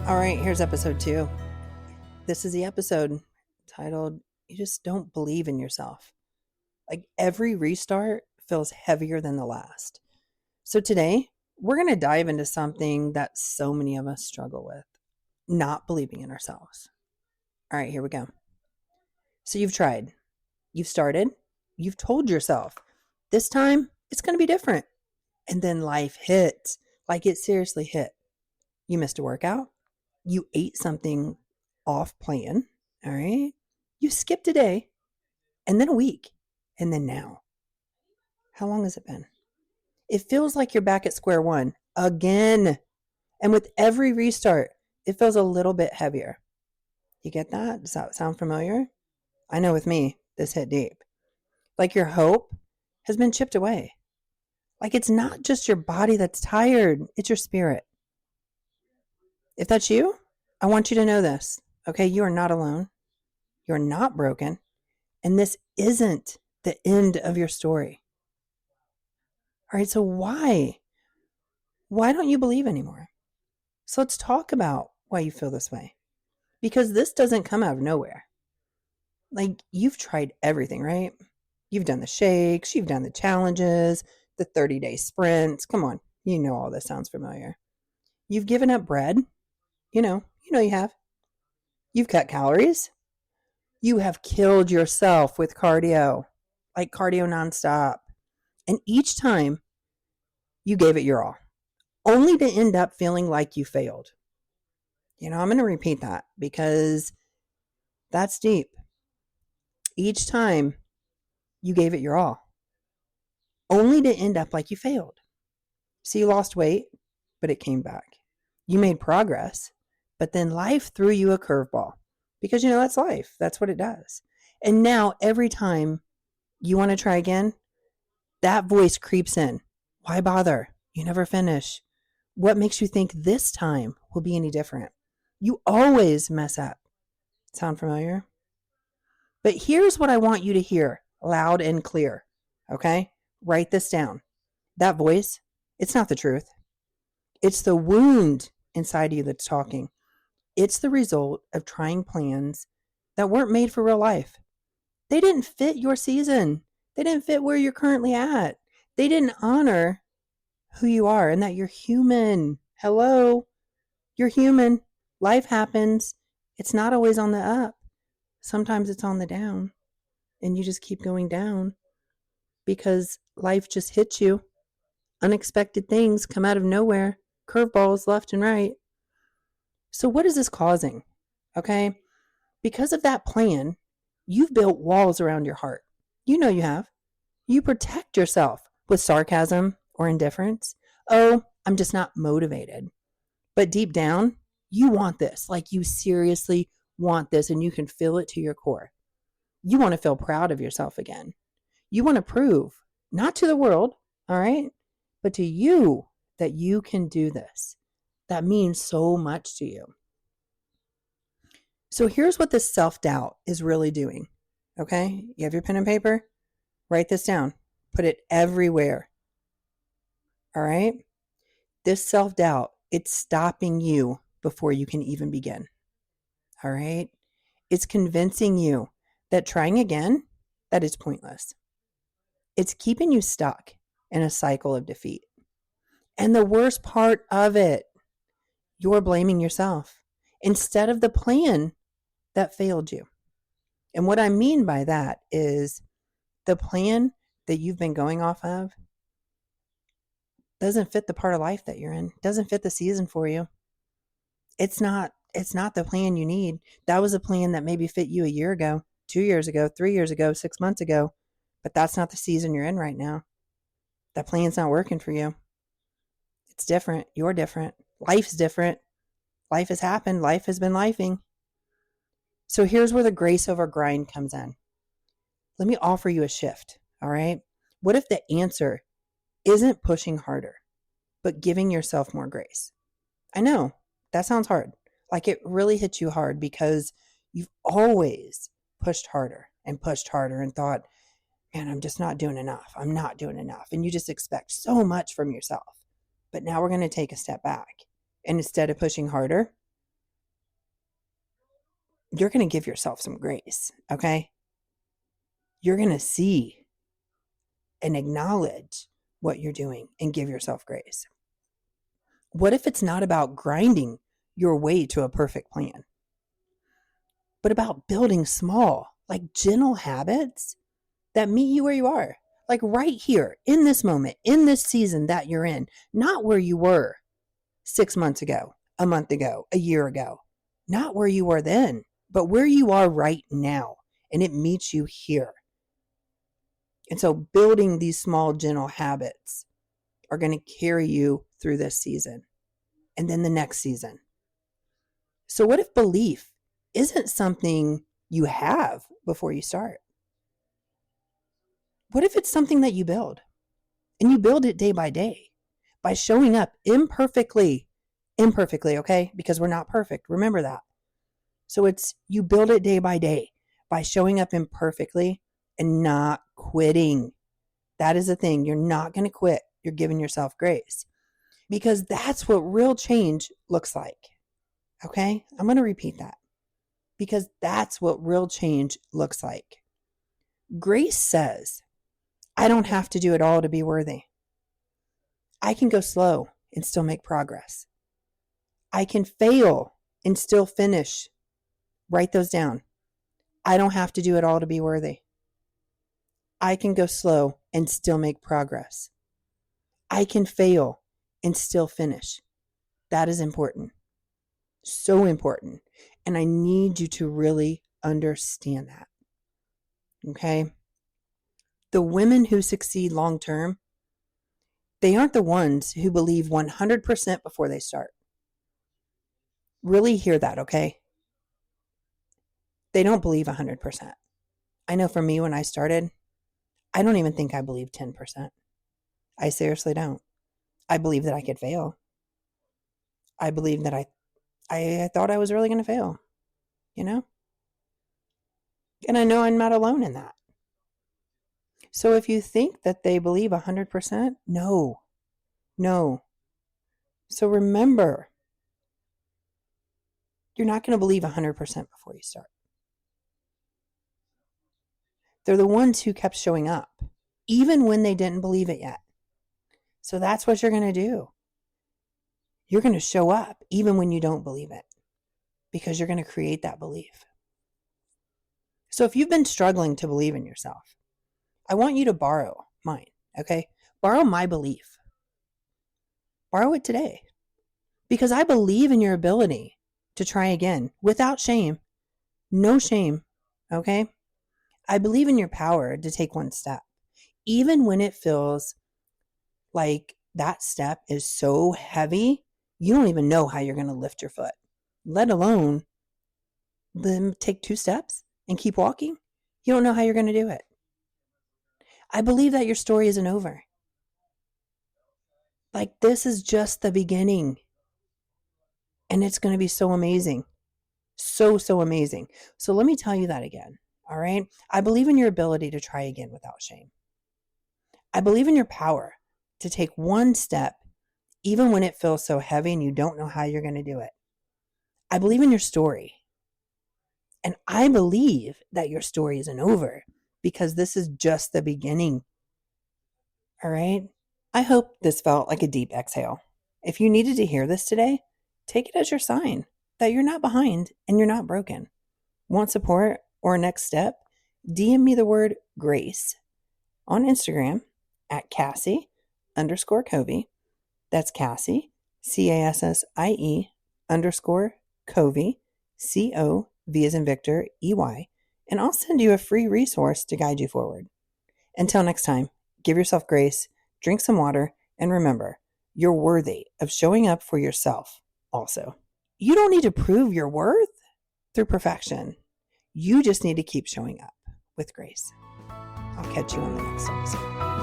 All right, here's episode 2. This is the episode titled, You Just Don't Believe in Yourself. Like every restart feels heavier than the last. So today, we're going to dive into something that so many of us struggle with, not believing in ourselves. All right, here we go. So you've tried, you've started, you've told yourself, this time it's going to be different. And then life hit, like it seriously hit. You missed a workout. You ate something off plan. All right. You skipped a day and then a week and then now. How long has it been? It feels like you're back at square one again. And with every restart, it feels a little bit heavier. You get that? Does that sound familiar? I know with me, this hit deep. Like your hope has been chipped away. Like it's not just your body that's tired, it's your spirit. If that's you, I want you to know this, okay? You are not alone. You're not broken. And this isn't the end of your story. All right, so why? Why don't you believe anymore? So let's talk about why you feel this way. Because this doesn't come out of nowhere. Like you've tried everything, right? You've done the shakes, you've done the challenges, the 30-day sprints. Come on, you know all this sounds familiar. You've given up bread. You know you have. You've cut calories. You have killed yourself with cardio, like cardio nonstop. And each time you gave it your all, only to end up feeling like you failed. I'm going to repeat that because that's deep. Each time you gave it your all, only to end up like you failed. So you lost weight, but it came back. You made progress, but then life threw you a curveball because, that's life. That's what it does. And now every time you want to try again, that voice creeps in. Why bother? You never finish. What makes you think this time will be any different? You always mess up. Sound familiar? But here's what I want you to hear loud and clear. Okay? Write this down. That voice, it's not the truth. It's the wound inside of you that's talking. It's the result of trying plans that weren't made for real life. They didn't fit your season. They didn't fit where you're currently at. They didn't honor who you are and that you're human. Hello? You're human. Life happens. It's not always on the up. Sometimes it's on the down. And you just keep going down because life just hits you. Unexpected things come out of nowhere. Curveballs left and right. So what is this causing? Okay? Because of that plan, you've built walls around your heart. You know you have. You protect yourself with sarcasm or indifference. Oh, I'm just not motivated. But deep down, you want this. Like you seriously want this and you can feel it to your core. You want to feel proud of yourself again. You want to prove, not to the world, all right, but to you that you can do this. That means so much to you. So here's what this self-doubt is really doing. Okay? You have your pen and paper? Write this down. Put it everywhere. All right? This self-doubt, it's stopping you before you can even begin. All right? It's convincing you that trying again, that is pointless. It's keeping you stuck in a cycle of defeat. And the worst part of it, you're blaming yourself instead of the plan that failed you. And what I mean by that is the plan that you've been going off of doesn't fit the part of life that you're in, doesn't fit the season for you. It's not the plan you need. That was a plan that maybe fit you a year ago, 2 years ago, 3 years ago, 6 months ago, but that's not the season you're in right now. That plan's not working for you. It's different. You're different. Life's different. Life has happened. Life has been lifing. So here's where the grace over grind comes in. Let me offer you a shift, all right? What if the answer isn't pushing harder, but giving yourself more grace? I know, that sounds hard. Like it really hits you hard because you've always pushed harder and thought, man, I'm just not doing enough. I'm not doing enough. And you just expect so much from yourself. But now we're going to take a step back. And instead of pushing harder, you're going to give yourself some grace, okay? You're going to see and acknowledge what you're doing and give yourself grace. What if it's not about grinding your way to a perfect plan, but about building small, like gentle habits that meet you where you are, like right here in this moment, in this season that you're in, not where you were 6 months ago, a month ago, a year ago, not where you were then, but where you are right now. And it meets you here. And so building these small, gentle habits are going to carry you through this season and then the next season. So what if belief isn't something you have before you start? What if it's something that you build, and you build it day by day by showing up imperfectly, okay? Because we're not perfect. Remember that. So it's you build it day by day by showing up imperfectly and not quitting. That is the thing. You're not going to quit. You're giving yourself grace, because that's what real change looks like. Okay? I'm going to repeat that, because that's what real change looks like. Grace says, I don't have to do it all to be worthy. I can go slow and still make progress. I can fail and still finish. Write those down. I don't have to do it all to be worthy. I can go slow and still make progress. I can fail and still finish. That is important. So important. And I need you to really understand that. Okay? The women who succeed long term, they aren't the ones who believe 100% before they start. Really hear that, okay? They don't believe 100%. I know for me, when I started, I don't even think I believed 10%. I seriously don't. I believe that I could fail. I believe that I thought I was really going to fail, you know? And I know I'm not alone in that. So if you think that they believe 100%, no. So remember, you're not going to believe 100% before you start. They're the ones who kept showing up, even when they didn't believe it yet. So that's what you're going to do. You're going to show up even when you don't believe it, because you're going to create that belief. So if you've been struggling to believe in yourself, I want you to borrow mine, okay? Borrow my belief. Borrow it today, because I believe in your ability to try again without shame. No shame, okay? I believe in your power to take one step, even when it feels like that step is so heavy, you don't even know how you're going to lift your foot, let alone then take 2 steps and keep walking. You don't know how you're going to do it. I believe that your story isn't over. Like, this is just the beginning. And it's going to be so amazing. So amazing. So let me tell you that again. All right. I believe in your ability to try again without shame. I believe in your power to take one step, even when it feels so heavy and you don't know how you're going to do it. I believe in your story. And I believe that your story isn't over, because this is just the beginning. All right. I hope this felt like a deep exhale. If you needed to hear this today, take it as your sign that you're not behind and you're not broken. Want support or a next step? DM me the word grace on Instagram at Cassie_Covey. That's Cassie, CASSIE _Covey, COV as in Victor, EY. And I'll send you a free resource to guide you forward. Until next time, give yourself grace, drink some water, and remember, you're worthy of showing up for yourself also. You don't need to prove your worth through perfection. You just need to keep showing up with grace. I'll catch you on the next episode.